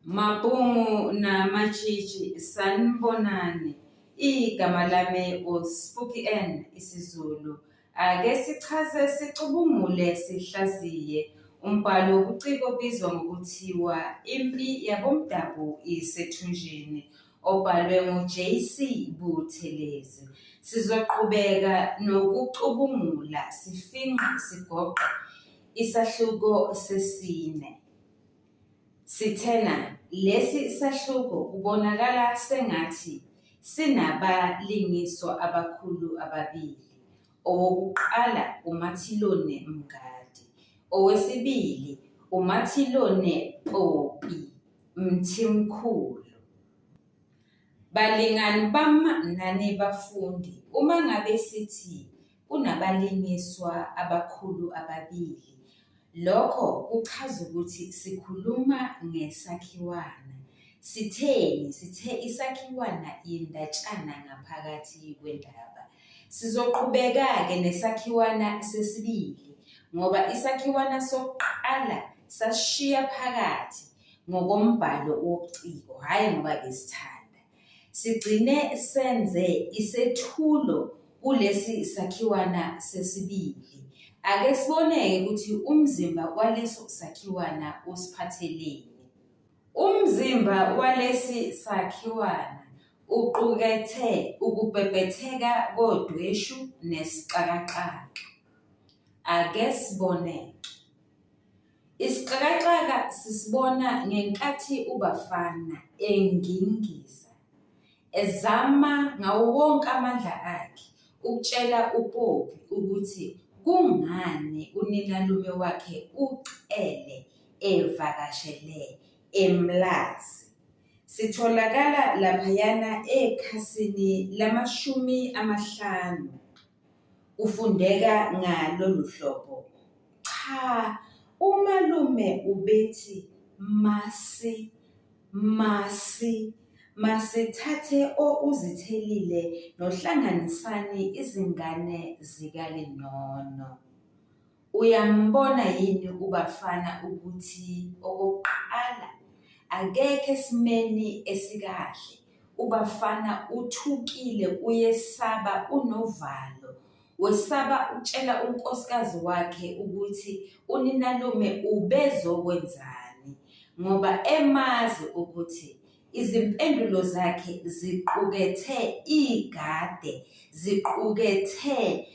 Mabhungu namatshitshi sanibonani. Igama lami uSpooky N isiZulu. Ake sichaze sicubungule sihlaziye umbhalo wobuciko obizwa ngokuthiwa Impi Yabomdabu Isethunjini obhalwe nguJC Buthelezi. Sizoqhubeka nokucubungula sifinqe sigoqe isahluko sesine. Sithena lesi sahluko kubonakala sengathi sinabalingiswa abakhulu ababili. Owokuqala uMathilone Mngadi, owesibili uMathilone Popi Mthimkhulu. Balingani bami nani bafundi, uma ngabe sithi kunabalingiswa abakhulu ababili, lokho kuchaza ukuthi sikhuluma ngesakhiwana. Sitheni? Sithe isakhiwana indatshana ngaphakathi kwendaba. Sizoqhubeka-ke nesakhiwana sesibili ngoba isakhiwana sokuqala sasishiya phakathi ngokombhalo wobuciko, hhayi ngoba besithanda. Sigcine senze isethulo kulesi sakhiwana sesibili. Ake siboneke ukuthi umzimba waleso sakhiwana usiphatheleni. Umzimba walesi sakhiwana uqukethe ukubhebhetheka kodweshu nesixakaxaka. Ake siboneke. Isixakaxaka sisibona ngenkathi uBafana engingiza, ezama ngawo wonke amandla akhe ukutshela uPopi ukuthi kungani uninalume wakhe uCele evakashele eMlazi. Sitholakala laphayana ekhasini lama-50. Ufundeka ngalolu hlobo. Cha, umalume ubethi masithathe uzithelile nohlanganisani izingane zikaLinono. Uyambona yini uBafana ukuthi okokuqala akekho esimeni esikahle. uBafana uthukile, uyesaba, unovalo. Wesaba ukutshela unkosikazi wakhe ukuthi uninalume ubezokwenzani ngoba emazi ukuthi izimpendulo zakhe ziqukethe igade, ziqukethe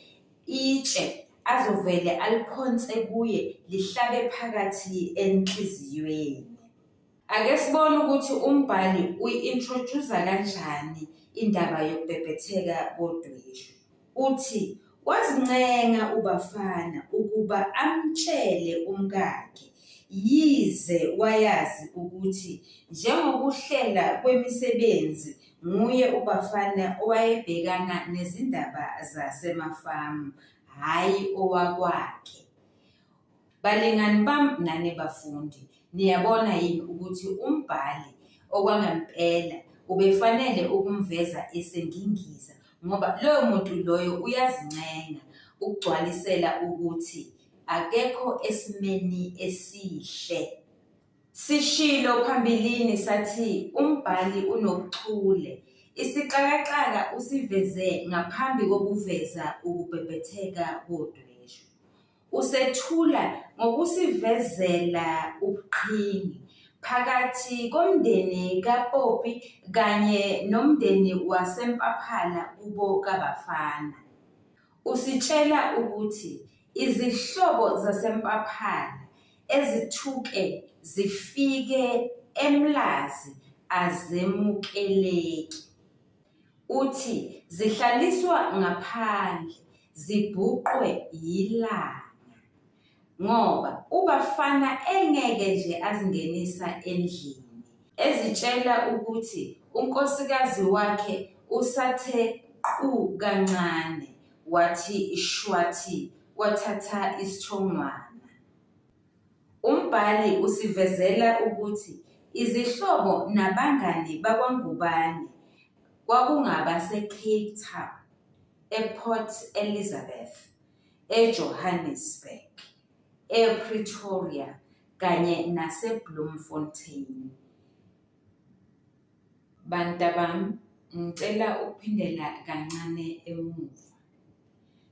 itshe azovele aliphonse kuye lihlabe phakathi enhliziyweni. Ake sibone ukuthi umbhali uyi-introduce kanjani indaba yokubhebhetheka kodweshu. Uthi wazincenga uBafana ukuba amtshele umkakhe, yize wayazi ukuthi njengokuhlela kwemisebenzi nguye uBafana owayebhekana nezindaba zasemafamu, hhayi owakwakhe. Balingani bami nani bafundi, niyabona yini ukuthi umbhali okwangempela ubefanele ukumveza esengingiza ngoba loyo muntu loyo uyazincenga ukugcwalisela ukuthi akekho esimeni esihle. Sishilo phambilini sathi umbhali unobuchule. Isixakaxaka usiveze ngaphambi kokuveza ukubhebhetheka kodweshu. Usethula ngokusivezela ubuqhingi phakathi komndeni kaPopi kanye nomndeni waseMpaphala kubo kaBafana. Usitshela ukuthi izihlobo zaseMpaphala ezithuke zifike eMlazi azemukeleki. Uthi zihlaliswa ngaphandle, zibhuqwe yilanga ngoba uBafana engeke nje azingenisa endlini. Ezitshela ukuthi unkosikazi wakhe usathe qhu kancane, wathi shwathi wathatha isithongwana. Umbhali usivezela ukuthi izihlobo nabangani bakwaNgubane kwakungabase-Cape Town, ePort Elizabeth, eJohannesburg, ePretoria kanye naseBloemfontein. Bantabami, ngicela ukuphindela kancane emuva.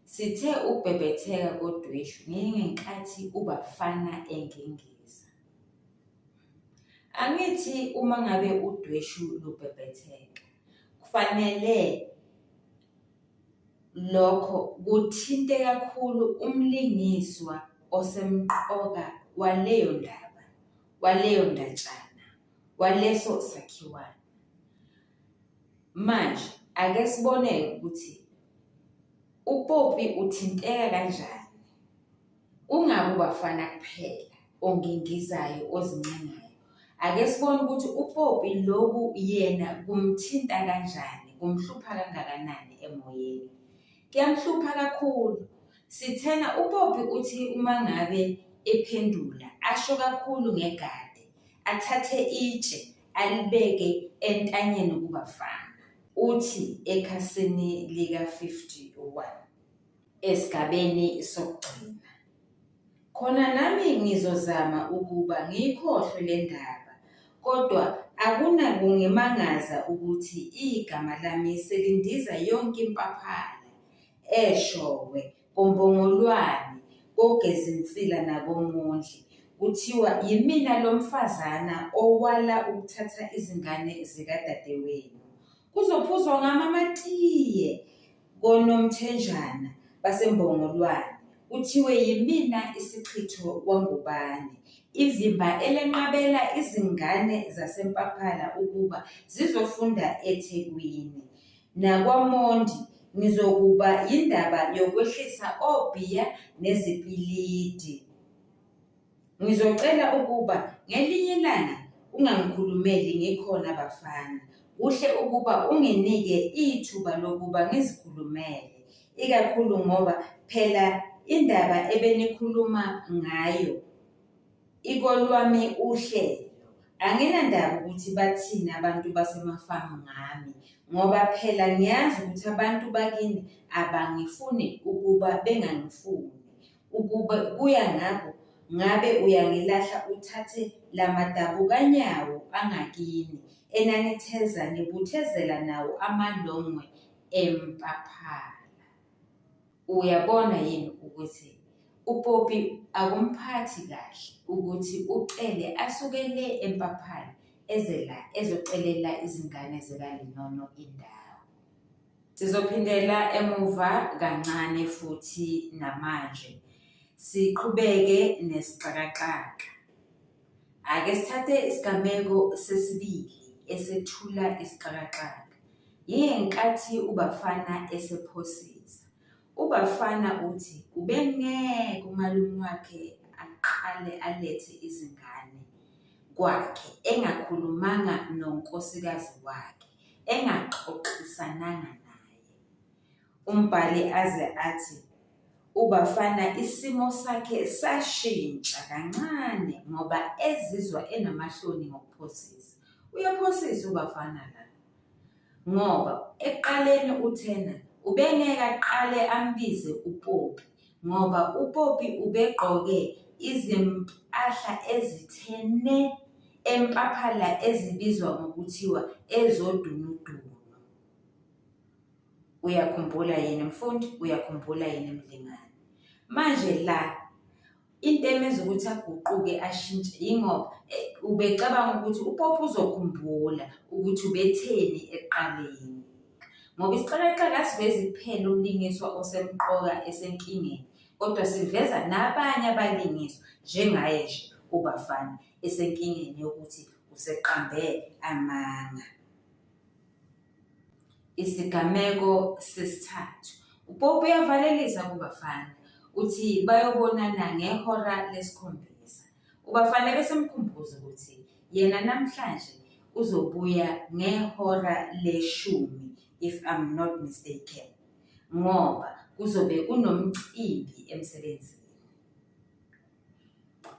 Sithe ukubhebhetheka kodweshu ngenkathi ubafana engingiza. Angithi uma ngabe udweshu lubhebhetheka, kufanele lokho kuthinte kakhulu umlingiswa osemqoka waleyo ndaba, waleyo ndatshana, waleso sakhiwana. Manje ake sibone ukuthi uPopi uthinteka kanjani. Ungabe ubafana kuphela ongingizayo ozincengayo. Ake sibone ukuthi uPopi lokhu yena kumthinta kanjani, kumhlupha kangakanani emoyeni. Kuyamhlupha kakhulu. Sithena uPopi uthi uma ngabe ephendula asho kakhulu ngegade, athathe itshe alibeke entanyeni kubafana. Uthi ekhasini lika-51 esigabeni sokugcina, khona nami ngizozama ukuba ngiyikhohlwe le ndaba, kodwa akunakungimangaza ukuthi igama lami selindiza yonke impaphalo eshowe koMbongolwane, koGezinsila nakoMondli. Kuthiwa yimina lo mfazana owala ukuthatha izingane zikadadewenu. Kuzophuzwa ngamamatiye koNomthenjana baseMbongolwane. Kuthiwe yimina isichitho kwangubane, ivimba elenqabela izingane zaseMpaphala ukuba zizofunda eThekwini. NakwaMondi ngizokuba yindaba yokwehlisa obhiya nezipilidi. Ngizocela ukuba ngelinye ilanga ungangikhulumeli ngikhona bafana. Kuhle ukuba unginike ithuba lokuba ngizikhulumele, ikakhulu ngoba phela indaba ebenikhuluma ngayo ikolwami uhlelo. Anginandaba ukuthi bathini abantu basemafamu ngami, ngoba phela ngiyazi ukuthi abantu bakini abangifuni ukuba bengangifuni. Ukuba kuya ngabo, ngabe uyangilahla uthathe lamadabu kanyawo angakini enanitheza nibuthezela nawo amalongwe eMpaphala. Uyabona yini ukuthi uPopi akumphathi kahle ukuthi ucele asukele eMpaphala eze la ezocelela izingane zikaLinono indawo. Sizophindela emuva kancane futhi namanje siqhubeke nesixakaxaka. Ake sithathe isigameko sesibili esethula isixakaxaka. Yinkathi uBafana esephosisa. uBafana uthi ubengeke umalume wakhe aqale alethe izingane kwakhe engakhulumanga nonkosikazi wakhe, engaxoxisananga naye. Umbhali aze athi uBafana isimo sakhe sashintsha kancane ngoba ezizwa enamahloni ngokuphosisa. Uyaphosisa uBafana la, ngoba eqaleni uthena ubengeke aqale ambize uPopi ngoba uPopi ubegqoke izimpahla ezithene eMpaphala ezibizwa ngokuthiwa ezodunudunu. Uyakhumbula yini mfundi? Uyakhumbula yini mlingane? Manje la into emenza ukuthi aguquke ashintshe yingoba ubecabanga ukuthi uPopi uzokhumbula ukuthi ubetheni eqaleni. Ngoba isixakaxaka asivezi kuphela umlingiswa osemqoka esenkingeni, kodwa siveza nabanye abalingiswa njengaye nje uBafana esenkingeni yokuthi useqambe amanga. Isigameko sesithathu. uPopi uyavalelisa kuBafana uthi bayobonana ngehora lesikhombisa. uBafana besemkhumbuza ukuthi yena namhlanje uzobuya ngehora le10, if I'm not mistaken, ngoba kuzobe kunomcimbi emsebenzini.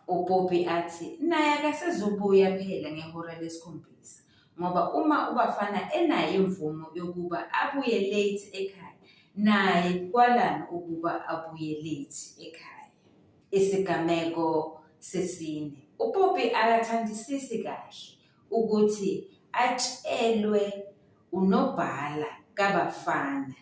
uPopi athi naye akasezobuya phela ngehora lesikhombisa, ngoba uma uBafana enayo imvumo yokuba abuye late ekhaya, naye kwalana ukuba abuye late ekhaya. Isigameko sesine. uPopi akathandisisi kahle ukuthi atshelwe unobhala kaBafana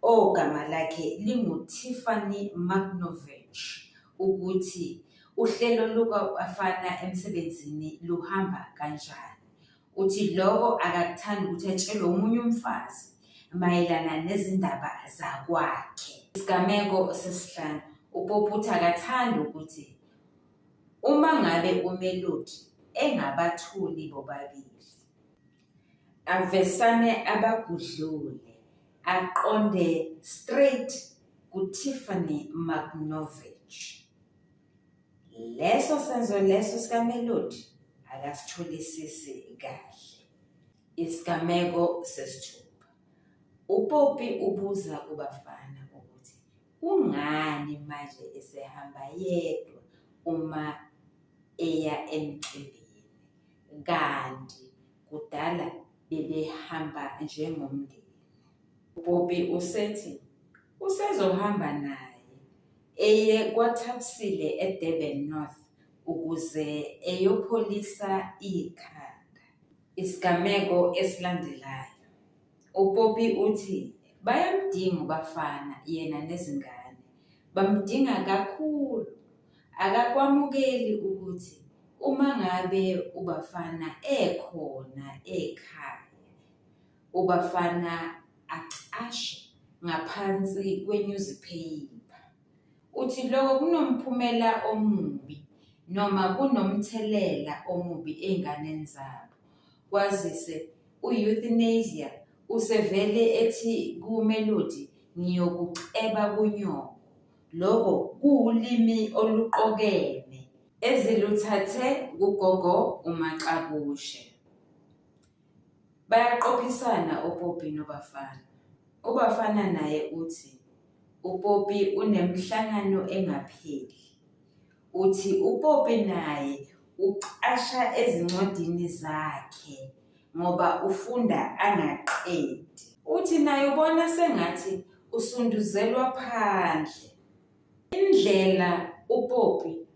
ogama lakhe linguTiffany Magnovich ukuthi uhlelo lukaBafana emsebenzini luhamba kanjani. Uthi lokho akakuthandi ukuthi atshelwe omunye umfazi mayelana nezindaba zakwakhe. Isigameko sesihlanu, uPopi uthi akathandi ukuthi uma ngabe uMelody engabathuli bobabili avesane abagudlule aqonde straight kuTiffany Magnovich. Leso senzo leso sikaMelody akasitholisisi kahle. Isigameko sesithupha, uPopi ubuza kuBafana ukuthi kungani manje esehamba yedwa uma eya emcimbini kanti kudala bebehamba njengomndeni. uPopi usethi usezohamba naye eye kwaThapsile eDurban North ukuze eyopholisa ikhanda. Isigameko esilandelayo, uPopi uthi bayamdinga uBafana yena nezingane, bamdinga kakhulu. Akakwamukeli ukuthi uma ngabe uBafana ekhona ekhaya, uBafana aqashe ngaphansi kwe-newspaper. Uthi lokho kunomphumela omubi noma kunomthelela omubi ey'nganeni zabo. Kwazise u-euthanasia usevele ethi kuMelody ngiyokuceba kunyoko. Lokho kuwulimi oluqokeme eziluthathe kugogo uMaxabushe. Bayaqophisana uPopi noBafana. uBafana naye uthi uPopi unemhlangano engapheli. Uthi uPopi naye uqasha ezincwadini zakhe ngoba ufunda angaqedi. Uthi naye ubona sengathi usunduzelwa phandle. Indlela uPopi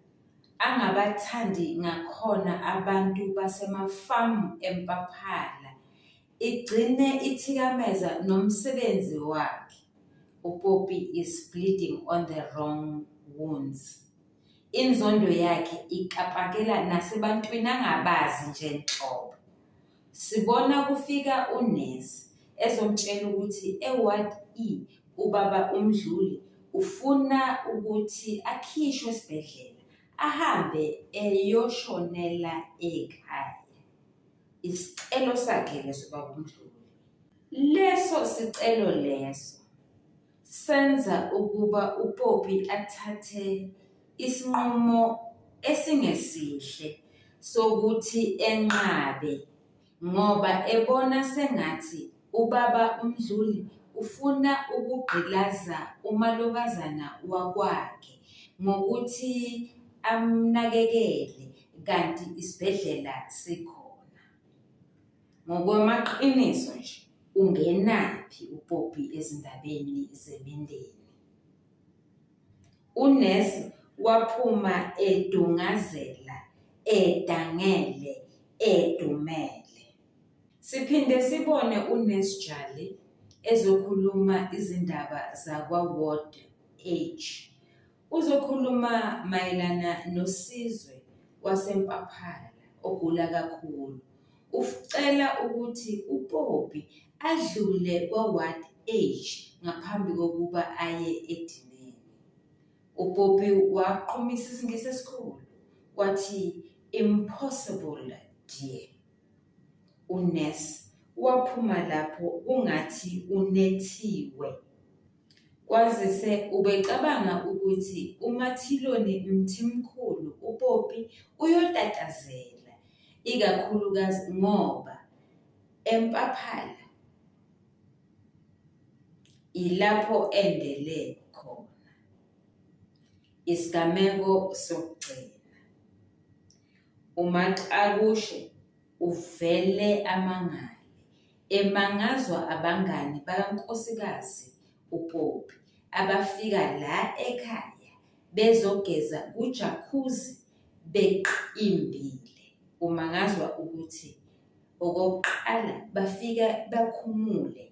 angabathandi ngakhona abantu basemafamu eMpaphala igcine ithikameza nomsebenzi wakhe. uPopi is bleeding on the wrong wounds. Inzondo yakhe ikapakela nasebantwini angabazi nje nhlobo. Sibona kufika unesi ezomtshela ukuthi eWard E ubaba uMdluli ufuna ukuthi akhishwe esibhedlela ahambe eyoshonela ekhaya. Isicelo sakhe leso baba uMdluli. Leso sicelo leso senza ukuba uPopi athathe isinqumo esingesihle sokuthi enqabe ngoba ebona sengathi ubaba uMdluli ufuna ukugqilaza umalokazana wakwakhe ngokuthi amnakekele kanti isibhedlela sikhona. Ngokwamaqiniso nje ungenaphi uPopi ezindabeni zemindeni. Unesi waphuma edungazela, edangele, edumele. Siphinde sibone uNesi Jali ezokhuluma izindaba zakwaWard H. Uzokhuluma mayelana noSizwe waseMpaphala ogula kakhulu. Ucela ukuthi uPopi adlule kwaWard H ngaphambi kokuba aye edinini. uPopi waqhumisa isiNgisi esikhulu wathi impossible dear. uNesi waphuma lapho ungathi unethiwe. Kwazise ubecabanga ukuthi uMathiloni Mthimkhulu uPopi uyotatazela, ikakhulukazi ngoba eMpaphala ilapho endele khona. Isigameko sokugcina, uMaxabushe uvele amangale, emangazwa abangani bakankosikazi uPopi abafika la ekhaya bezogeza kujacuzzi beqimbile. Umangazwa ukuthi Okokuqala bafika bakhumule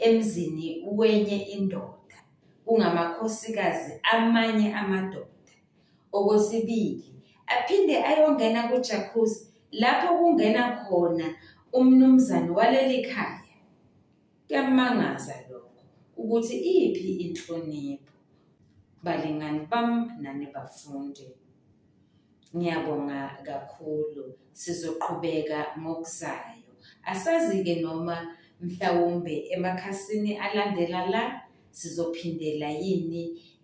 emzini wenye indoda, kungamakhosikazi amanye amadoda. Okwesibili, aphinde ayongena ku-jacuzzi lapho kungena khona umnumzane waleli khaya. Kuyamangaza lokho ukuthi iphi inhlonipho. Balingani bami nani bafundi, ngiyabonga kakhulu. Sizoqhubeka ngokuzayo. Asazi-ke noma mhlawumbe emakhasini alandela la sizophindela yini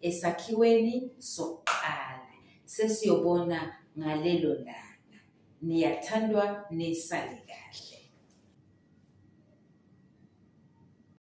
esakhiweni sokuqala. Sesiyobona ngalelo langa. Niyathandwa, nisale kahle.